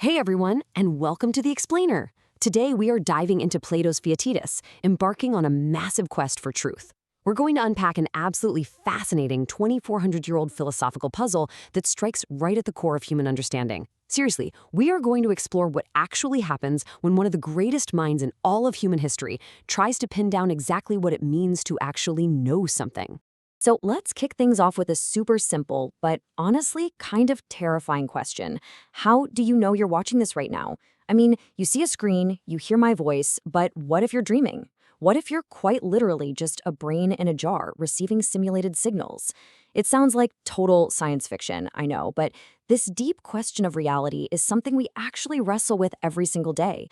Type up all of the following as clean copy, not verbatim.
Hey everyone, and welcome to The Explainer. Today we are diving into Plato's Theaetetus, embarking on a massive quest for truth. We're going to unpack an absolutely fascinating 2,400-year-old philosophical puzzle that strikes right at the core of human understanding. Seriously, we are going to explore what actually happens when one of the greatest minds in all of human history tries to pin down exactly what it means to actually know something. So let's kick things off with a super simple, but honestly kind of terrifying question. How do you know you're watching this right now? I mean, you see a screen, you hear my voice, but what if you're dreaming? What if you're quite literally just a brain in a jar receiving simulated signals? It sounds like total science fiction, I know, but this deep question of reality is something we actually wrestle with every single day.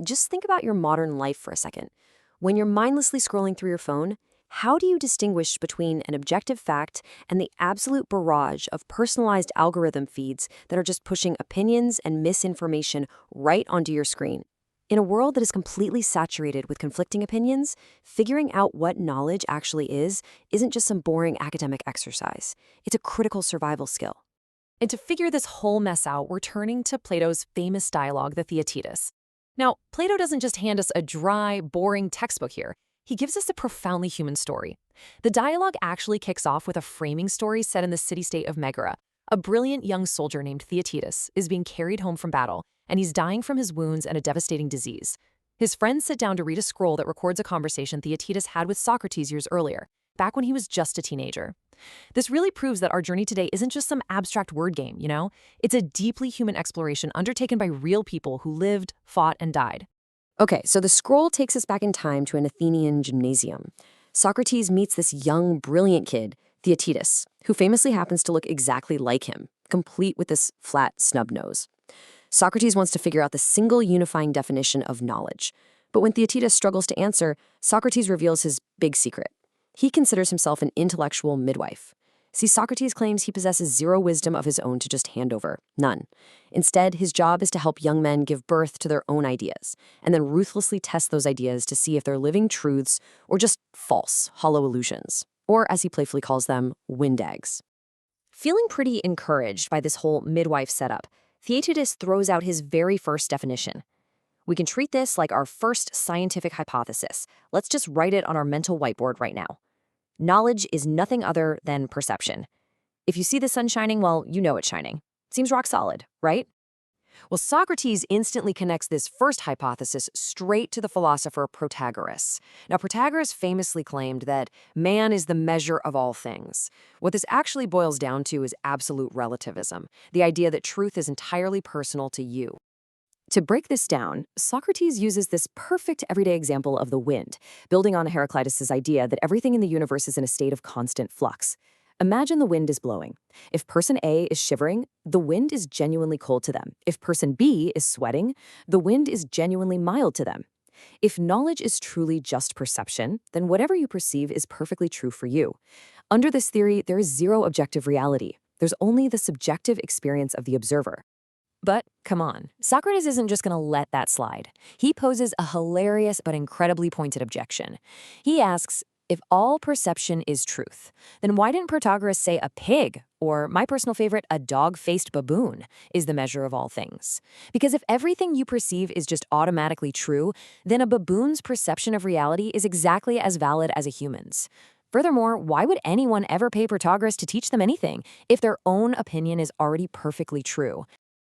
Just think about your modern life for a second. When you're mindlessly scrolling through your phone, how do you distinguish between an objective fact and the absolute barrage of personalized algorithm feeds that are just pushing opinions and misinformation right onto your screen? In a world that is completely saturated with conflicting opinions, figuring out what knowledge actually isn't just some boring academic exercise. It's a critical survival skill. And to figure this whole mess out, we're turning to Plato's famous dialogue, the Theaetetus. Now, Plato doesn't just hand us a dry, boring textbook here. He gives us a profoundly human story. The dialogue actually kicks off with a framing story set in the city-state of Megara. A brilliant young soldier named Theaetetus is being carried home from battle, and he's dying from his wounds and a devastating disease. His friends sit down to read a scroll that records a conversation Theaetetus had with Socrates years earlier, back when he was just a teenager. This really proves that our journey today isn't just some abstract word game, you know? It's a deeply human exploration undertaken by real people who lived, fought, and died. Okay, so the scroll takes us back in time to an Athenian gymnasium. Socrates meets this young, brilliant kid, Theaetetus, who famously happens to look exactly like him, complete with this flat snub nose. Socrates wants to figure out the single unifying definition of knowledge. But when Theaetetus struggles to answer, Socrates reveals his big secret. He considers himself an intellectual midwife. See, Socrates claims he possesses zero wisdom of his own to just hand over, none. Instead, his job is to help young men give birth to their own ideas, and then ruthlessly test those ideas to see if they're living truths or just false, hollow illusions, or as he playfully calls them, wind eggs. Feeling pretty encouraged by this whole midwife setup, Theaetetus throws out his very first definition. We can treat this like our first scientific hypothesis. Let's just write it on our mental whiteboard right now. Knowledge is nothing other than perception. If you see the sun shining, well, you know it's shining. Seems rock solid, right? Well, Socrates instantly connects this first hypothesis straight to the philosopher Protagoras. Now, Protagoras famously claimed that man is the measure of all things. What this actually boils down to is absolute relativism, the idea that truth is entirely personal to you. To break this down, Socrates uses this perfect everyday example of the wind, building on Heraclitus' idea that everything in the universe is in a state of constant flux. Imagine the wind is blowing. If person A is shivering, the wind is genuinely cold to them. If person B is sweating, the wind is genuinely mild to them. If knowledge is truly just perception, then whatever you perceive is perfectly true for you. Under this theory, there is zero objective reality. There's only the subjective experience of the observer. But come on, Socrates isn't just going to let that slide. He poses a hilarious but incredibly pointed objection. He asks, if all perception is truth, then why didn't Protagoras say a pig, or my personal favorite, a dog-faced baboon, is the measure of all things? Because if everything you perceive is just automatically true, then a baboon's perception of reality is exactly as valid as a human's. Furthermore, why would anyone ever pay Protagoras to teach them anything if their own opinion is already perfectly true?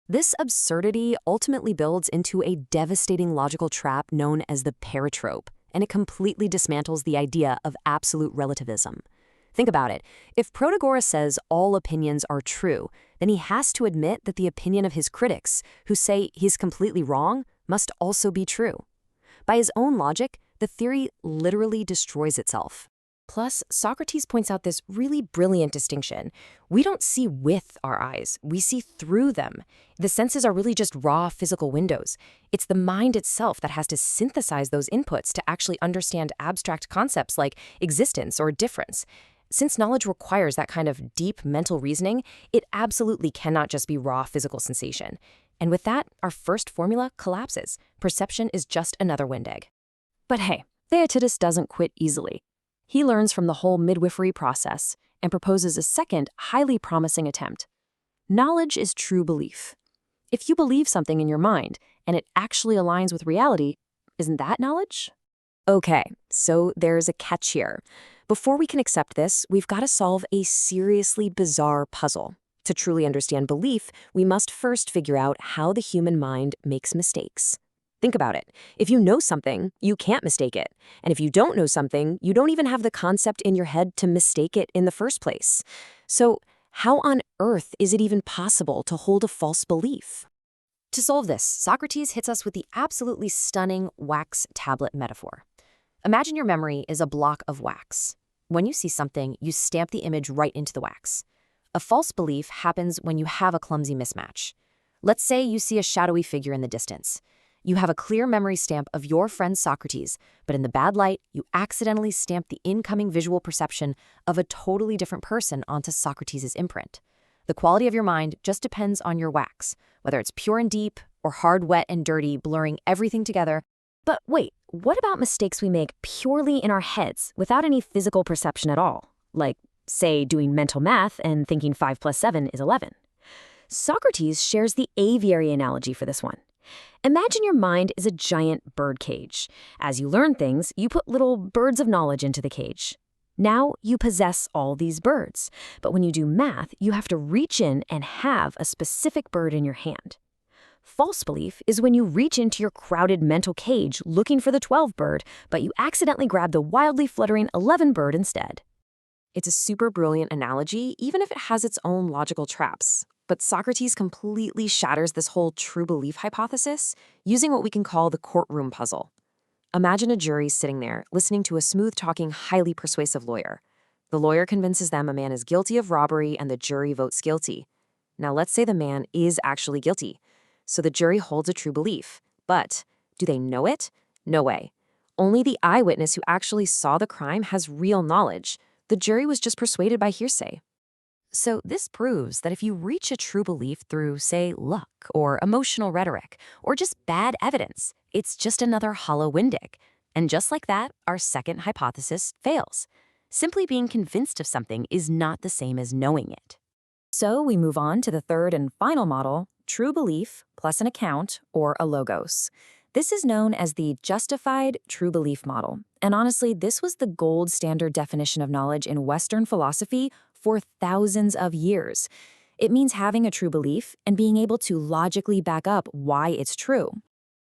This absurdity ultimately builds into a devastating logical trap known as the paratrope, and it completely dismantles the idea of absolute relativism. Think about it. If Protagoras says all opinions are true, then he has to admit that the opinion of his critics, who say he's completely wrong, must also be true. By his own logic, the theory literally destroys itself. Plus, Socrates points out this really brilliant distinction. We don't see with our eyes, we see through them. The senses are really just raw physical windows. It's the mind itself that has to synthesize those inputs to actually understand abstract concepts like existence or difference. Since knowledge requires that kind of deep mental reasoning, it absolutely cannot just be raw physical sensation. And with that, our first formula collapses. Perception is just another wind egg. But hey, Theaetetus doesn't quit easily. He learns from the whole midwifery process and proposes a second, highly promising attempt. Knowledge is true belief. If you believe something in your mind and it actually aligns with reality, isn't that knowledge? Okay, so there's a catch here. Before we can accept this, we've got to solve a seriously bizarre puzzle. To truly understand belief, we must first figure out how the human mind makes mistakes. Think about it. If you know something, you can't mistake it. And if you don't know something, you don't even have the concept in your head to mistake it in the first place. So, how on earth is it even possible to hold a false belief? To solve this, Socrates hits us with the absolutely stunning wax tablet metaphor. Imagine your memory is a block of wax. When you see something, you stamp the image right into the wax. A false belief happens when you have a clumsy mismatch. Let's say you see a shadowy figure in the distance. You have a clear memory stamp of your friend Socrates, but in the bad light, you accidentally stamp the incoming visual perception of a totally different person onto Socrates' imprint. The quality of your mind just depends on your wax, whether it's pure and deep or hard, wet, and dirty, blurring everything together. But wait, what about mistakes we make purely in our heads without any physical perception at all? Like, say, doing mental math and thinking 5 plus 7 is 11. Socrates shares the aviary analogy for this one. Imagine your mind is a giant bird cage. As you learn things, you put little birds of knowledge into the cage. Now you possess all these birds. But when you do math, you have to reach in and have a specific bird in your hand. False belief is when you reach into your crowded mental cage looking for the 12 bird, but you accidentally grab the wildly fluttering 11 bird instead. It's a super brilliant analogy, even if it has its own logical traps. But Socrates completely shatters this whole true belief hypothesis using what we can call the courtroom puzzle. Imagine a jury sitting there, listening to a smooth-talking, highly persuasive lawyer. The lawyer convinces them a man is guilty of robbery and the jury votes guilty. Now let's say the man is actually guilty. So the jury holds a true belief. But do they know it? No way. Only the eyewitness who actually saw the crime has real knowledge. The jury was just persuaded by hearsay. So this proves that if you reach a true belief through, say, luck or emotional rhetoric or just bad evidence, it's just another hollow windig. And just like that, our second hypothesis fails. Simply being convinced of something is not the same as knowing it. So we move on to the third and final model, true belief plus an account or a logos. This is known as the justified true belief model. And honestly, this was the gold standard definition of knowledge in Western philosophy for thousands of years. It means having a true belief and being able to logically back up why it's true.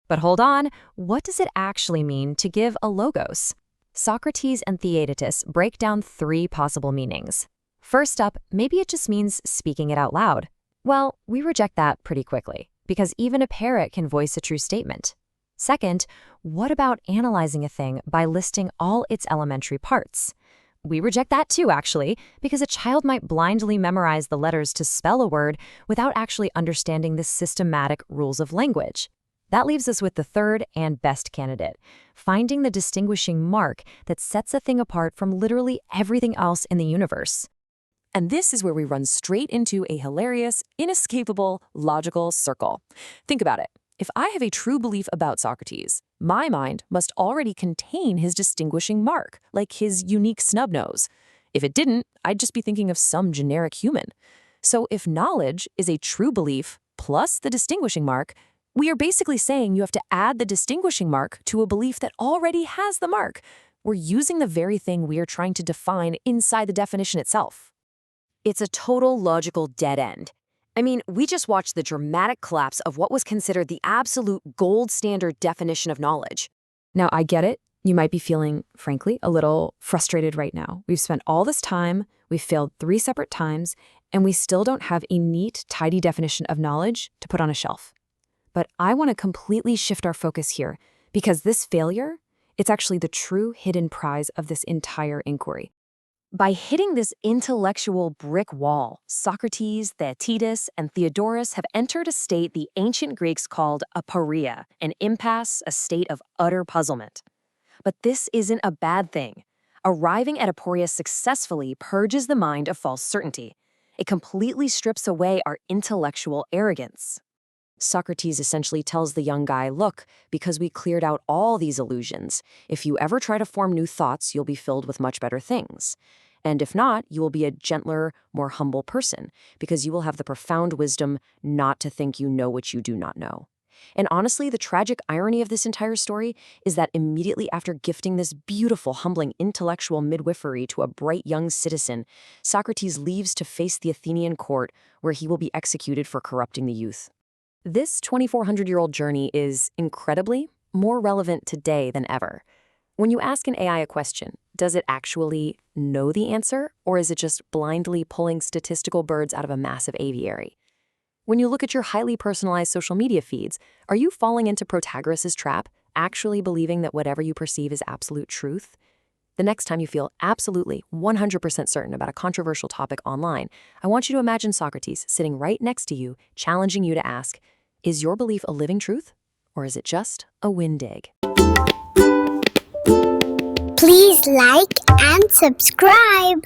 But hold on, what does it actually mean to give a logos? Socrates and Theaetetus break down 3 possible meanings. First up, maybe it just means speaking it out loud. Well, we reject that pretty quickly, because even a parrot can voice a true statement. Second, what about analyzing a thing by listing all its elementary parts? We reject that too, actually, because a child might blindly memorize the letters to spell a word without actually understanding the systematic rules of language. That leaves us with the third and best candidate, finding the distinguishing mark that sets a thing apart from literally everything else in the universe. And this is where we run straight into a hilarious, inescapable, logical circle. Think about it. If I have a true belief about Socrates, my mind must already contain his distinguishing mark, like his unique snub nose. If it didn't, I'd just be thinking of some generic human. So if knowledge is a true belief plus the distinguishing mark, we are basically saying you have to add the distinguishing mark to a belief that already has the mark. We're using the very thing we are trying to define inside the definition itself. It's a total logical dead end. I mean, we just watched the dramatic collapse of what was considered the absolute gold standard definition of knowledge. Now, I get it. You might be feeling, frankly, a little frustrated right now. We've spent all this time, we've failed 3 separate times, and we still don't have a neat, tidy definition of knowledge to put on a shelf. But I want to completely shift our focus here, because this failure, it's actually the true hidden prize of this entire inquiry. By hitting this intellectual brick wall, Socrates, Theaetetus, and Theodorus have entered a state the ancient Greeks called aporia, an impasse, a state of utter puzzlement. But this isn't a bad thing. Arriving at aporia successfully purges the mind of false certainty. It completely strips away our intellectual arrogance. Socrates essentially tells the young guy, look, because we cleared out all these illusions, if you ever try to form new thoughts, you'll be filled with much better things. And if not, you will be a gentler, more humble person, because you will have the profound wisdom not to think you know what you do not know. And honestly, the tragic irony of this entire story is that immediately after gifting this beautiful, humbling intellectual midwifery to a bright young citizen, Socrates leaves to face the Athenian court, where he will be executed for corrupting the youth. This 2,400-year-old journey is, incredibly, more relevant today than ever. When you ask an AI a question, does it actually know the answer, or is it just blindly pulling statistical birds out of a massive aviary? When you look at your highly personalized social media feeds, are you falling into Protagoras' trap, actually believing that whatever you perceive is absolute truth? The next time you feel absolutely 100% certain about a controversial topic online, I want you to imagine Socrates sitting right next to you, challenging you to ask, is your belief a living truth, or is it just a windig? Please like and subscribe.